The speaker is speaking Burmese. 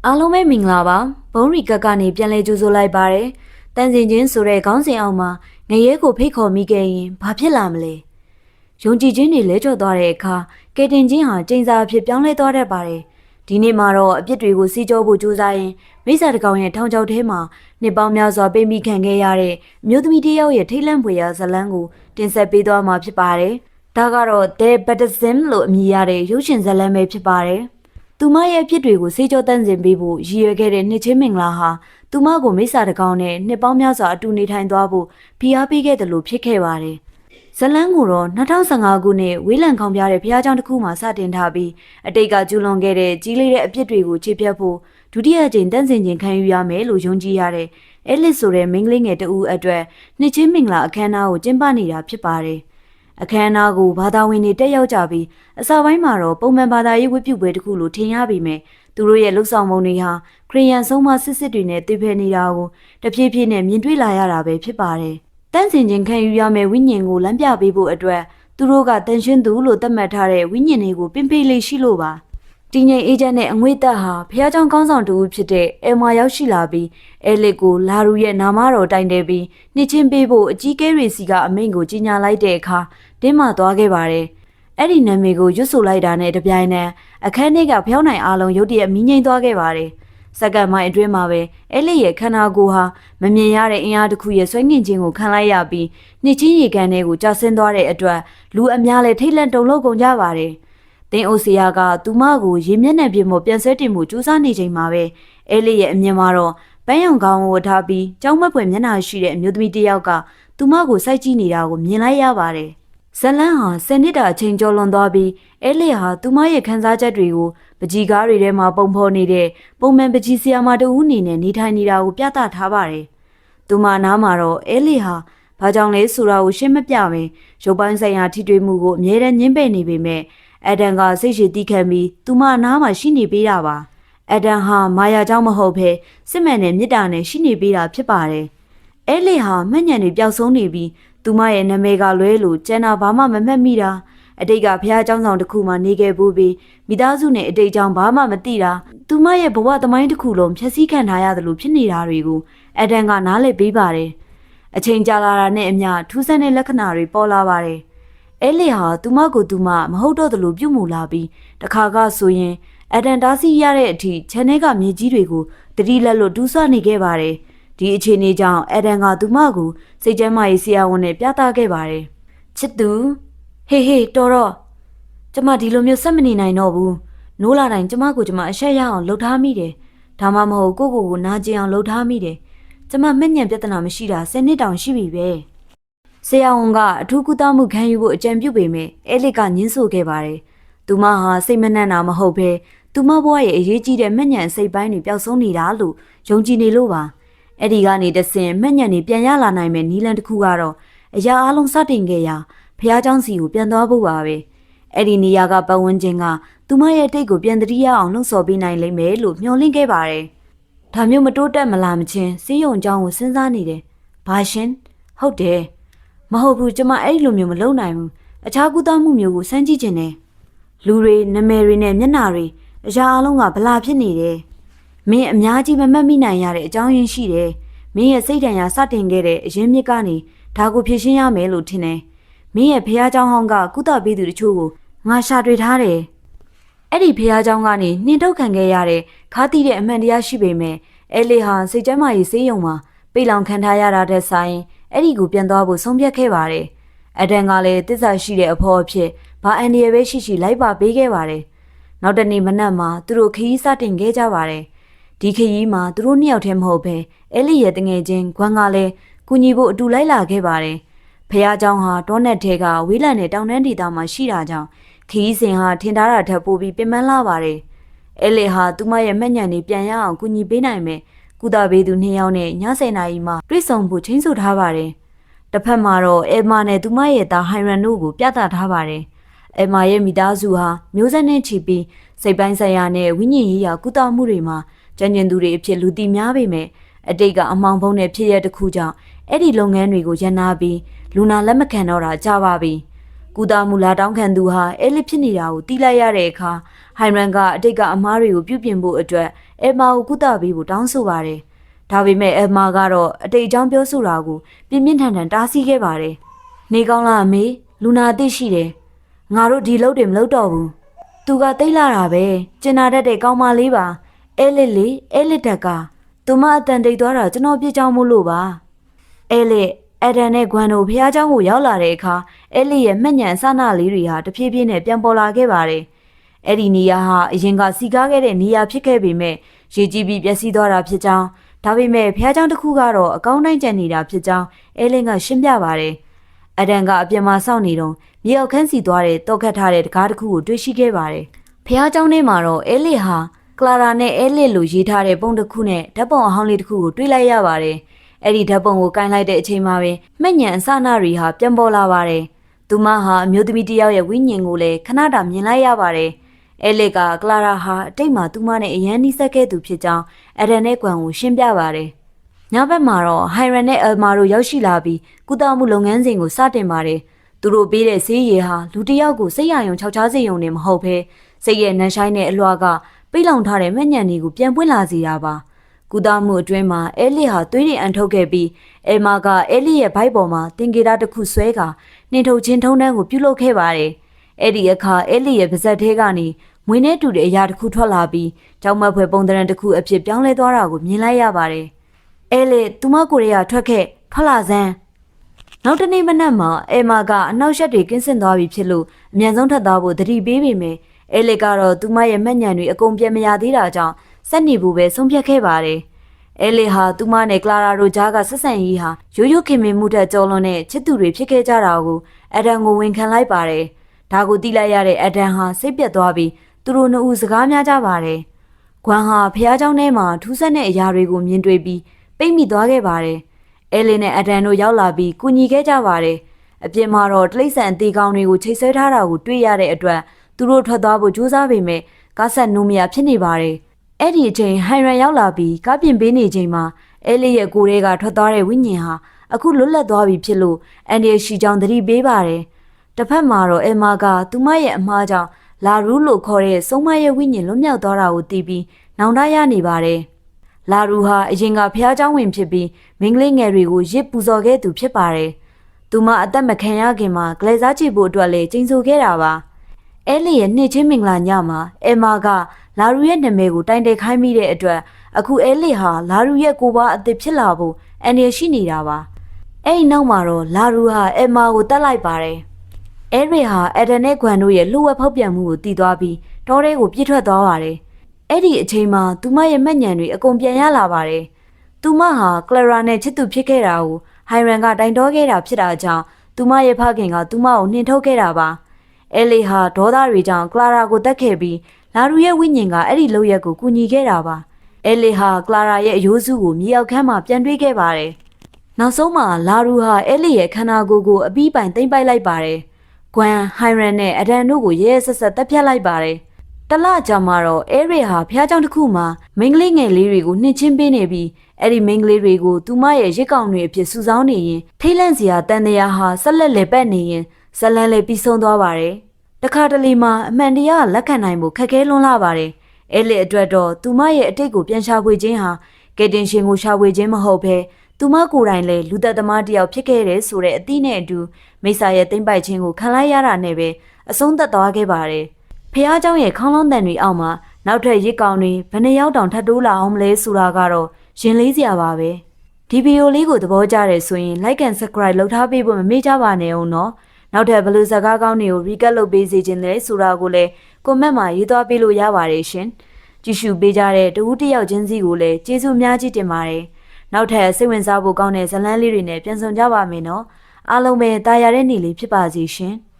အားလုံးပဲမင်္ဂလာပါဘုံရီကက်ကနေပြန်လဲကြိုဆိုလိုက်ပါတယ်တန်စင်ချင်းဆိုတဲ့ခေါင်းစဉ်အောက်မှာငရဲကိုဖိတ်ခေါ်မိခဲ့ရင်ဘာဖြစ်လာမလဲယုံကြည်ခြင်းတွေလဲကျော်သွားတဲ့အခါကယ်တင်ခြင်းဟာကျိန်စာအဖြစ်ပြောင်းလဲသွားတတ်ပါတယ်ဒီနေ့မှာတော့အပြစ်တွေကိုစီးကြောဖို့ကြိုးစားရင်မိစ္ဆာတကောင်ရဲ့ထောင်ချောက်ထဲမှာနှစ်ပေါင်းများစွာပိတ်မိခံခဲ့ရတဲ့အမျိုးသမီးတစ်ယောက်ရဲ့ထိတ်လန့်ဖွယ်ရာဇာတ်လမ်းကိုတင်ဆက်ပေးသွားမှာဖြစ်ပါတယ်ဒါကတော့ The Baptism လို့အမည်ရတဲ့ရုပ်ရှင်ဇာတ်လမ်းပဲဖြစ်ပါတယ်သူမရဲ့အဖြစ်တွေကိုစေးကြောတန့်စင်ပေးဖို့ရည်ရွယ်ခဲ့တဲ့နှစ်ချင်းမင်္ဂလာဟာသူမကိုမိစ္ဆာတကောင်နဲ့နှစ်ပေါင်းများစွာအတူနေထိုင်သွားဖို့ဖိအားပေးခဲ့တယ်လို့ဖြစ်ခဲ့ပါတယ်။ဇလန်းကိုတော့2015ခုနှစ်ဝေးလံခေါင်ပြတဲ့ဘုရားကျောင်းတစ်ခုမှာစတင်ထားပြီးအတိတ်ကကျူးလွန်ခဲ့တဲ့ကြီးလေးတဲ့အဖြစ်တွေကိုခြေဖြတ်ဖို့ဒုတိယကြိမ်တန့်စင်ခြင်းခံယူရမယ်လို့ယုံကြည်ရတဲ့အဲလစ်ဆိုတဲ့မိန်းကလေးငယ်တဦးအတွက်နှစ်ချင်းမင်္ဂလာအခမ်းအနားကိုကျင်းပနေတာဖြစ်ပါတယ်။အခမ်းအနားကိုဘာသာဝင်တွေတက်ရောက်ကြပြီးအစပိုင်းမှာတော့ပုံမှန်ဘာသာရေးဝတ်ပြုပွဲတစ်ခုလိုထင်ရပေမဲ့သူတို့ရဲ့လှုပ်ဆောင်မှုတွေဟာခရီးယန်ဆုံးမစစ်တွေနဲ့တွေ့ဖက်နေတာကိုတဖြည်းဖြည်းနဲ့မြင်တွေ့လာရတာပဲဖြစ်ပါတယ်။တန့်စင်ခြင်းခံယူရမယ့်ဝိညာဉ်ကိုလမ်းပြပေးဖို့အတွက်သူတို့ကတန်ရှင်းသူလို့သတ်မှတ်ထားတဲ့ဝိညာဉ်တွေကိုပင်ပေးလေးရှိလို့ပါ။တည်ငြိမ်အေးချမ်းတဲ့အငွေ့သက်ဟာဖះเจ้าကောင်းဆောင်တူဖြစ်တဲ့အဲမာရောက်ရှိလာပြီးအဲလစ်ကိုလာရူရဲ့နာမတော်တိုင်တယ်ပြီးနှစ်ချင်းပေးဖို့အကြီးကဲတွေစီကအမိန့်ကိုကြီးညာလိုက်တဲ့အခါတင်းမာသွားခဲ့ပါတယ်။အဲ့ဒီနာမည်ကိုရွတ်ဆိုလိုက်တာနဲ့တပြိုင်နက်အခန်းထဲကဖျောင်းနိုင်အားလုံးရုတ်တရက်မီးငိမ့်သွားခဲ့ပါတယ်။စက္ကန့်ပိုင်းအတွင်းမှာပဲအဲလစ်ရဲ့ခန္ဓာကိုယ်ဟာမမြင်ရတဲ့အင်အားတစ်ခုရဲ့ဆွဲငင်ခြင်းကိုခံလိုက်ရပြီးနှစ်ချင်းရေကန်ထဲကိုကျဆင်းသွားတဲ့အတွက်လူအများလည်းထိတ်လန့်တုန်လှုပ်ကုန်ကြပါတယ်။တင်းအိုစီယာကသူမကိုရေမျက်နှာပြင်ပေါ်ပြန်ဆွဲတင်မှုကြိုးစားနေချိန်မှာပဲအဲလစ်ရဲ့အမြင်မှာတော့ပန်းရောင်ကောင်းကိုဝတ်ထားပြီးကြောင်းမပွင့်မျက်နှာရှိတဲ့အမျိုးသမီးတစ်ယောက်ကသူမကိုစိုက်ကြည့်နေတာကိုမြင်လိုက်ရပါတယ်။ဇလန်းဟာ10နှစ်တာအချိန်ကျော်လွန်သွားပြီးအဲလစ်ဟာသူမရဲ့ခန်းစားချက်တွေကိုပကြီးကားတွေထဲမှာပုံဖော်နေတဲ့ပုံမှန်ပကြီးဆရာမတဦးအနေနဲ့နေထိုင်နေတာကိုပြသထားပါတယ်။သူမနားမှာတော့အဲလစ်ဟာဘာကြောင့်လဲဆိုတာကိုရှင်းမပြဘဲရုပ်ပိုင်းဆိုင်ရာထိတွေ့မှုကိုအမြဲတမ်းညှင်းပယ်နေပေမဲ့အဒန်ကစိတ်ရှည်တီးခံပြီးသူမနားမှာရှိနေပေးတာပါ။အဒန်ဟာမာယာကြောင့်မဟုတ်ဘဲစစ်မှန်တဲ့မေတ္တာနဲ့ရှိနေပေးတာဖြစ်ပါတယ်။အဲလစ်ဟာမှတ်ဉဏ်တွေပျောက်ဆုံးနေပြီးသူမရဲ့နာမည်ကလွဲလို့ကျန်တာဘာမှမမှတ်မိတာအတိတ်ကဘုရားကျောင်းဆောင်တစ်ခုမှနေခဲ့ဘူးပြီးမိသားစုနဲ့အတိတ်ကြောင့်ဘာမှမသိတာသူမရဲ့ဘဝသမိုင်းတစ်ခုလုံးဖျက်ဆီးခံထားရတယ်လို့ဖြစ်နေတာတွေကိုအဒန်ကနားလည်ပေးပါတယ်အချိန်ကြာလာတာနဲ့အမျှထူးဆန်းတဲ့လက္ခဏာတွေပေါ်လာပါတယ်အဲလစ်ဟာသူမကိုသူမမဟုတ်တော့တယ်လို့ပြုတ်မှုလာပြီးတခါကဆိုရင်အဒန်တားဆီးရတဲ့အထိခြံထဲကမြေကြီးတွေကိုတတိလက်လို့တူးဆွနေခဲ့ပါတယ်ဒီအခြေအနေကြောင့်အဒန်ကသူမကိုစိတ်ကျမ်းမာရေးဆရာဝန်နဲ့ပြသခဲ့ပါတယ်ချစ်သူဟေးတော်တော့ကျမဒီလိုမျိုးဆက်မနေနိုင်တော့ဘူးနိုးလာတိုင်းကျမကိုကျမအရှက်ရအောင်လှုပ်ထားမိတယ်ဒါမှမဟုတ်ကိုနာကျင်အောင်လှုပ်ထားမိတယ်ကျမမျက်ညံပြဿနာမရှိတာ10နှစ်တောင်ရှိပြီပဲဆရာဝန်ကအထူးကုသမှုခံယူဖို့အကြံပြုပေမဲ့အဲလစ်ကညှင်းဆိုခဲ့ပါတယ်သူမဟာစိတ်မနှံ့တာမဟုတ်ဘဲသူမဘဝရဲ့အရေးကြီးတဲ့မျက်ညံစိတ်ပိုင်းတွေပျောက်ဆုံးနေတာလို့ယုံကြည်နေလို့ပါအဲ့ဒီကနေတဆင်မျက်ညံတွေပြန်ရလာနိုင်မဲ့နီလန်တစ်ခုကတော့အရာအလုံးစတင်ခဲ့ရာဖះเจ้าစီကိုပြန်သွားဖို့ပါပဲအဲ့ဒီနေရာကပတ်ဝန်းကျင်ကသူမရဲ့တိတ်ကိုပြန်တတိယအောင်လှုံ့ဆော်ပေးနိုင်လိမ့်မယ်လို့မျှော်လင့်ခဲ့ပါတယ်ဒါမျိုးမတိုးတက်မလားမချင်းစီးရုံအကြောင်းကိုစဉ်းစားနေတယ်ဘာရှင်ဟုတ်တယ်မဟုတ်ဘူးကျမအဲ့ဒီလိုမျိုးမလုပ်နိုင်ဘူးအခြားကုသမှုမျိုးကိုစမ်းကြည့်ခြင်းနဲ့လူတွေနာမည်တွေနဲ့မျက်နှာတွေအရာအလုံးကဗလာဖြစ်နေတယ်မင်းအများကြီးမမှတ်မိနိုင်ရတဲ့အကြောင်းရင်းရှိတယ်မင်းရဲ့စိတ်ဓာတ်ရာစတင်ခဲ့တဲ့အရင်မြစ်ကနေဒါကိုဖြည့်ရှင်းရမယ်လို့ထင်တယ်မင်းရဲ့ဖះเจ้าဟောင်းကကုသပေးသူတချို့ကိုငါရှာတွေ့ထားတယ်အဲ့ဒီဖះเจ้าကနေနှင်ထုတ်ခံခဲ့ရတဲ့ခါးတိတဲ့အမှန်တရားရှိပေမဲ့အဲလစ်ဟာစိတ်ကျမ်းမာရေးဆေးရုံမှာပိတ်လောင်ခံထားရတာတဲ့ဆိုင်အဲ့ဒီကိုပြန်သွားဖို့ဆုံးဖြတ်ခဲ့ပါတယ်အဒန်ကလည်းတစ္ဆာရှိတဲ့အဖော်အဖြစ်ဘာအန်ဒီရပဲရှိလိုက်ပါပေးခဲ့ပါတယ်နောက်တနေ့မနက်မှာသူတို့ခရီးစတင်ခဲ့ကြပါတယ်ဒီခရီးမှာသူတို့နှစ်ယောက်တည်းမဟုတ်ဘဲအဲလစ်ရဲ့တငယ်ချင်းဂွမ်ကလည်းကူညီဖို့အတူလိုက်လာခဲ့ပါတယ်ဖះเจ้าဟာတောနက်ထဲကဝေးလံတဲ့တောင်တန်းဒေသမှာရှိတာကြောင့်ခီးစင်ဟာထင်ထားတာထက်ပိုပြီးပင်ပန်းလာပါတယ်။အဲလစ်ဟာသူမရဲ့မှတ်ဉာဏ်တွေပြန်ရအောင်ကူညီပေးနိုင်မယ်။ကုသပေးသူ2ယောက်နဲ့ည10:00နာရီမှာတွေ့ဆုံဖို့ချင်းဆိုထားပါတယ်။တစ်ဖက်မှာတော့အဲမာနဲ့သူမရဲ့သားဟိုင်ရန်တို့ကိုပြသထားပါတယ်။အဲမာရဲ့မိသားစုဟာမျိုးဆက်နဲ့ချီပြီးစိတ်ပိုင်းဆိုင်ရာနဲ့ဝိညာဉ်ရေးရာကုသမှုတွေမှာကြံ့ကြံသူတွေအဖြစ်လူသိများပေမဲ့အတိတ်ကအမောင်ဖုံးတဲ့ဖြစ်ရတစ်ခုကြောင့်အဲ့ဒီလုပ်ငန်းတွေကိုရန်နာပြီးလူနာလက်မခံတော့တာကြပါပြီကုသမှုလာတောင်းခံသူဟာအဲလစ်ဖြစ်နေတာကိုတီးလိုက်ရတဲ့အခါဟိုင်ရန်ကအတိတ်ကအမားတွေကိုပြုပြင်ဖို့အတွက် အဲမာကိုကုသပေးဖို့တောင်းဆိုပါတယ်။ဒါပေမဲ့အဲမာကတော့အတိတ်အကြောင်းပြောဆိုတာကိုပြင်းပြင်းထန်ထန်တားဆီးခဲ့ပါတယ်။နေကောင်းလားအမေလူနာအသိရှိတယ်။ငါတို့ဒီလုပ်တွေမလုပ်တော့ဘူး။သူကတိတ်လာတာပဲကျင်နာတတ်တဲ့ကောင်းမလေးပါ။အဲလစ်လေအဲလစ်တက်ကသူမအတန်တိတ်သွားတာကျွန်တော်ပြစ်ကြောင်းမို့လို့ပါ။အဲလစ်အဒန်နဲ့ဂွမ်တို့ဖះเจ้าကိုရောက်လာတဲ့အခါအဲလစ်ရဲ့မှတ်ညံအစနာလေးတွေဟာတဖြည်းဖြည်းနဲ့ပြန်ပေါ်လာခဲ့ပါတယ်။အဲ့ဒီနေရာဟာအရင်ကစီကားခဲ့တဲ့နေရာဖြစ်ခဲ့ပေမဲ့ရေကြီးပြီးပျက်စီးသွားတာဖြစ်ကြောင်းဒါပေမဲ့ဖះเจ้าတစ်ခုကတော့အကောင်းတိုင်းကျန်နေတာဖြစ်ကြောင်းအဲလင်ကရှင်းပြပါတယ်။အဒန်ကအပြင်မှာစောင့်နေတော့မြေအောက်ခန်းစီသွားတဲ့တောက်ခတ်ထားတဲ့တကားတစ်ခုကိုတွေ့ရှိခဲ့ပါတယ်။ဖះเจ้าထဲမှာတော့အဲလစ်ဟာကလာရာနဲ့အဲလစ်လိုရေးထားတဲ့ပုံတစ်ခုနဲ့ဓာတ်ပုံအဟောင်းလေးတစ်ခုကိုတွေ့လိုက်ရပါတယ်။အဲ့ဒီဓာတ်ပုံကိုကင်လိုက်တဲ့အချိန်မှာပဲမှတ်ညံအစနာတွေဟာပြန်ပေါ်လာပါတယ်။သူမဟာအမျိုးသမီးတစ်ယောက်ရဲ့ဝိညာဉ်ကိုလည်းခဏတာမြင်လိုက်ရပါတယ်။အဲလစ်ကကလာရာဟာအတိတ်မှာသူမနဲ့အရန်နှိစက်ခဲ့သူဖြစ်ကြောင်းအဒန်နဲ့ကွမ်ကိုရှင်းပြပါတယ်။ညဘက်မှာတော့ဟိုင်ရန်နဲ့အယ်မာတို့ရောက်ရှိလာပြီးကုသမှုလုပ်ငန်းစဉ်ကိုစတင်ပါတယ်။သူတို့ပေးတဲ့ဆေးရည်ဟာလူတစ်ယောက်ကိုစိတ်ရယုံခြောက်ခြားစေရုံနဲ့မဟုတ်ဘဲစိတ်ရဲ့နှမ်းဆိုင်တဲ့အလွှာကပိတ်လောင်ထားတဲ့မှတ်ညံတွေကိုပြန်ပွင့်လာစေတာပါ။ကုသမှုအတွင်းမှာအဲလစ်ဟာသွေးတွေအန်ထုတ်ခဲ့ပြီးအဲမာကအဲလစ်ရဲ့ဘိုက်ပေါ်မှာတင်ကေတာတစ်ခုဆွဲကာနှင်ထုတ်ခြင်းထုံးတန်းကိုပြုလုပ်ခဲ့ပါတယ်။အဲ့ဒီအခါအဲလစ်ရဲ့ပါးစပ်ထဲကနေမွေးနဲ့တူတဲ့အရာတစ်ခုထွက်လာပြီးကြောက်မက်ဖွယ်ပုံသဏ္ဍာန်တစ်ခုအဖြစ်ပြောင်းလဲသွားတာကိုမြင်လိုက်ရပါတယ်။အဲလစ်သူမကိုယ်ရဲ့ထွက်ခဲ့ထွက်လာစမ်းနောက်တနေ့မနက်မှာအဲမာကအနှောက်ယှက်တွေကင်းစင်သွားပြီဖြစ်လို့အမြန်ဆုံးထွက်သွားဖို့တတိပေးပေမယ့်အဲလစ်ကတော့သူမရဲ့မှတ်ညံတွေအကုန်ပြန်မရသေးတာကြောင့်ဆက်နေဖို့ပဲဆုံးဖြတ်ခဲ့ပါတယ်။အဲလစ်ဟာသူမနဲ့ကလာရာတို့ကြားကဆက်ဆံရေးဟာရိုးရိုးခင်မင်မှုထက်ကျော်လွန်တဲ့ချစ်သူတွေဖြစ်ခဲ့ကြတာကိုအဒန်ကိုဝန်ခံလိုက်ပါတယ်။ဒါကိုသိလိုက်ရတဲ့အဒန်ဟာစိတ်ပြတ်သွားပြီးသူတို့နှစ်ဦးစကားများကြပါတယ်။ဂွမ်ဟာဖះเจ้าထဲမှာထူးဆန်းတဲ့အရာတွေကိုမြင်တွေ့ပြီးပိတ်မိသွားခဲ့ပါတယ်။အဲလင်နဲ့အဒန်တို့ရောက်လာပြီးကူညီခဲ့ကြပါတယ်။အပြင်မှာတော့တိရစ္ဆာန်အသေးကောင်တွေကိုချိတ်ဆွဲထားတာကိုတွေ့ရတဲ့အတွက်သူတို့ထွက်သွားဖို့ကြိုးစားပေမဲ့ကားဆက်နိုးမရဖြစ်နေပါတယ်။အဲ့ဒီအချိန်ဟိုင်ရန်ရောက်လာပြီးကားပြင်ပေးနေချိန်မှာအဲလစ်ရဲ့ကိုယ်ထဲကထွက်သွားတဲ့ဝိညာဉ်ဟာအခုလွတ်လပ်သွားပြီဖြစ်လို့အန်ဒီရှိကြောင်သတိပေးပါတယ်။တစ်ဖက်မှာတော့အမာကသူမရဲ့အမှားကြောင့်လာရူးလို့ခေါ်တဲ့စုံမရဲ့ဝိညာဉ်လွတ်မြောက်သွားတာကိုသိပြီးနောင်တရနေပါတယ်။လာရူးဟာအရင်ကဖះเจ้าဝင်ဖြစ်ပြီးမိန်းကလေးငယ်တွေကိုရစ်ပူဇော်ခဲ့သူဖြစ်ပါတယ်။သူမအသက်မခံရခင်မှာဂလဲစားချီဖို့အတွက်လည်းကျိန်ဆိုခဲ့တာပါ။အဲလစ်ရဲ့နှစ်ချင်းမင်္ဂလာညမှာအမာကလာရူရဲ့နာမည်ကိုတိုင်တယ်ခိုင်းမိတဲ့အတွက်အခုအဲလစ်ဟာလာရူရဲ့ကိုယ်ပါအသစ်ဖြစ်လာဖို့အန်ရရှိနေတာပါ။အဲ့ဒီနောက်မှာတော့လာရူဟာအမာကိုတတ်လိုက်ပါတယ်။အဲရီဟာအဒန်နဲ့ဂွမ်တို့ရဲ့လှုပ်ဝက်ဖောက်ပြန်မှုကိုတည်သွားပြီးတောထဲကိုပြစ်ထွက်သွားပါတယ်။အဲ့ဒီအချိန်မှာသူမရဲ့မှတ်ညံတွေအကုန်ပြန်ရလာပါတယ်။သူမဟာကလာရာနဲ့ချစ်သူဖြစ်ခဲ့တာကိုဟိုင်ရန်ကတိုင်တောခဲ့တာဖြစ်တာကြောင့်သူမရဲ့ဖခင်ကသူမကိုနှင်ထုတ်ခဲ့တာပါ။အဲလီဟာဒေါသတွေကြောင့်ကလာရာကိုတတ်ခဲ့ပြီးလာရူရဲ့ဝိညာဉ်ကအဲ့ဒီလုပ်ရက်ကိုကူညီခဲ့တာပါ။အဲလီဟာကလာရာရဲ့အယိုးစုကိုမြေအောက်ခန်းမှာပြန်တွေးခဲ့ပါတယ်။နောက်ဆုံးမှာလာရူဟာအဲလီရဲ့ခန္ဓာကိုယ်ကိုအပီးပိုင်သိမ့်ပိုက်လိုက်ပါတယ်။ဂွမ်ဟိုင်ရန်နဲ့အဒန်တို့ကိုရဲရဲဆက်ဆက်တပ်ဖြတ်လိုက်ပါတယ်။တလကြာမှာတော့အဲရီဟာဖះเจ้าတစ်ခုမှာမိန်းကလေးငယ်လေးတွေကိုနှင်ချင်းပေးနေပြီးအဲ့ဒီမိန်းကလေးတွေကိုသူမရဲ့ရစ်ကောင်တွေအဖြစ်စုဆောင်းနေရင်ထိတ်လန့်စရာတန်တရားဟာဆက်လက်လေပတ်နေရင်ဇလန်းလေးပြီးဆုံးသွားပါတယ်။တခါတလေမှာအမှန်တရားလက်ခံနိုင်မှုခက်ခဲလွန်းလာပါတယ်။အဲလစ်အတွက်တော့သူမရဲ့အတိတ်ကိုပြန်ရှာဖွေခြင်းဟာကယ်တင်ရှင်ကိုရှာဖွေခြင်းမဟုတ်ဘဲသူမကိုယ်တိုင်လည်းလူသက်သမားတစ်ယောက်ဖြစ်ခဲ့တဲ့ဆိုတဲ့အသည့်နဲ့အတူမိစ္ဆာရဲ့သိမ့်ပိုက်ခြင်းကိုခံလိုက်ရတာနဲ့ပဲအဆုံးသတ်သွားခဲ့ပါတယ်။ဖះเจ้าရဲ့ခေါင်းလောင်းတန်တွေအောက်မှာနောက်ထပ်ရစ်ကောင်တွေဘယ်နှယောက်တောင်ထပ်တိုးလာအောင်မလဲဆိုတာကတော့ရင်လေးစရာပါပဲ။ဒီဗီဒီယိုလေးကိုသဘောကျတယ်ဆိုရင် like and subscribe လုပ်ထားပေးဖို့မမေ့ကြပါနဲ့ဦးနော်။နောက်ထပ်ဘယ်လိုဇာတ်ကားကောင်းတွေကို recap လုပ်ပေးစေခြင်းလဲဆိုတာကိုလည်း comment မှာရေးသွားပေးလို့ရပါတယ်ရှင်။ကြည့်ရှုပေးကြတဲ့တဦးတစ်ယောက်ချင်းစီကိုလည်းကျေးဇူးအများကြီးတင်ပါတယ်။နောက်ထပ်စိတ်ဝင်စားဖို့ကောင်းတဲ့ဇာတ်လမ်းလေးတွေနဲ့ပြန်ဆောင်ကြပါမယ်နော်။အားလုံးပဲတာယာတဲ့နေ့လေးဖြစ်ပါစေရှင်။